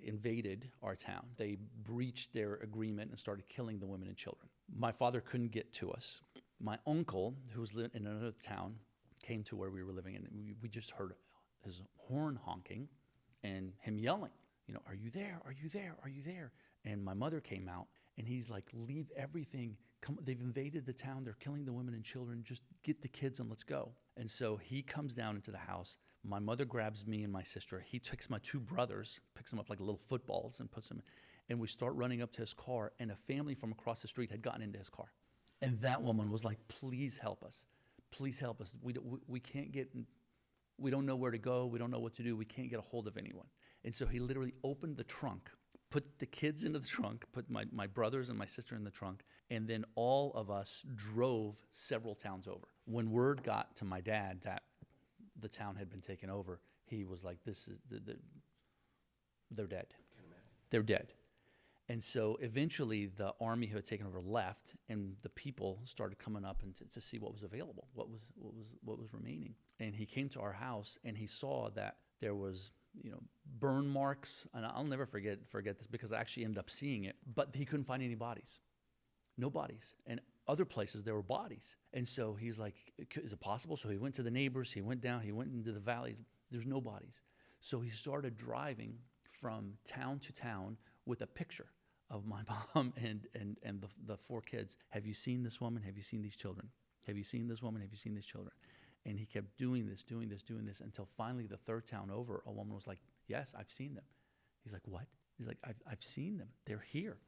they invaded our town. They breached their agreement and started killing the women and children. My father couldn't get to us. My uncle, who was in another town, came to where we were living, and we just heard his horn honking and him yelling, are you there? Are you there? Are you there? And my mother came out, and he's like, leave everything. Come, they've invaded the town. They're killing the women and children. Just get the kids and let's go. And so he comes down into the house. My mother grabs me and my sister. He takes my two brothers, picks them up like little footballs and puts them, and we start running up to his car, and a family from across the street had gotten into his car. And that woman was like, please help us. Please help us. We can't get, we don't know where to go. We don't know what to do. We can't get a hold of anyone. And so he literally opened the trunk, put the kids into the trunk, put my brothers and my sister in the trunk, and then all of us drove several towns over. When word got to my dad that the town had been taken over, he was like, "This is they're dead. They're dead." And so eventually the army who had taken over left, and the people started coming up and to see what was available, what was remaining. And he came to our house, and he saw that there was burn marks, and I'll never forget this because I actually ended up seeing it, but he couldn't find any bodies. No bodies. And other places there were bodies. And so he's like, is it possible? So he went to the neighbors, he went down, he went into the valleys. There's no bodies. So he started driving from town to town with a picture of my mom and the four kids. Have you seen this woman? Have you seen these children? Have you seen this woman? Have you seen these children? And he kept doing this until finally the third town over, a woman was like, yes, I've seen them. He's like, what? He's like, I've seen them. They're here.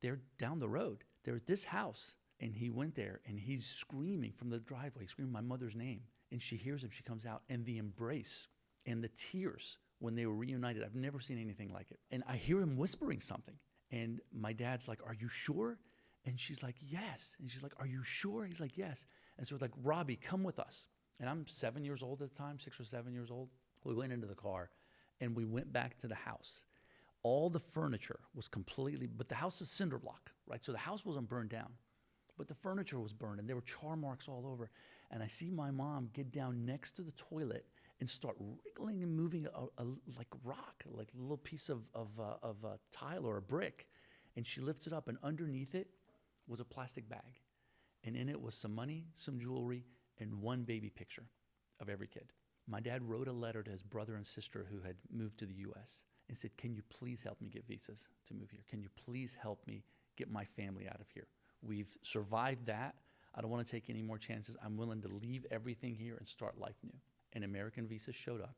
They're down the road. They're at this house. And he went there, and he's screaming from the driveway, screaming my mother's name. And she hears him. She comes out, and the embrace and the tears when they were reunited, I've never seen anything like it. And I hear him whispering something. And my dad's like, are you sure? And she's like, yes. And she's like, are you sure? He's like, yes. And so we're like, Robbie, come with us. And I'm 7 years old at the time, 6 or 7 years old. We went into the car, and we went back to the house. All the furniture was completely, but the house is cinder block, right? So the house wasn't burned down, but the furniture was burned, and there were char marks all over. And I see my mom get down next to the toilet and start wriggling and moving like rock, like a little piece of a tile or a brick. And she lifts it up, and underneath it was a plastic bag. And in it was some money, some jewelry, and one baby picture of every kid. My dad wrote a letter to his brother and sister who had moved to the U.S. and said, can you please help me get visas to move here? Can you please help me get my family out of here? We've survived that. I don't want to take any more chances. I'm willing to leave everything here and start life new. And American visas showed up.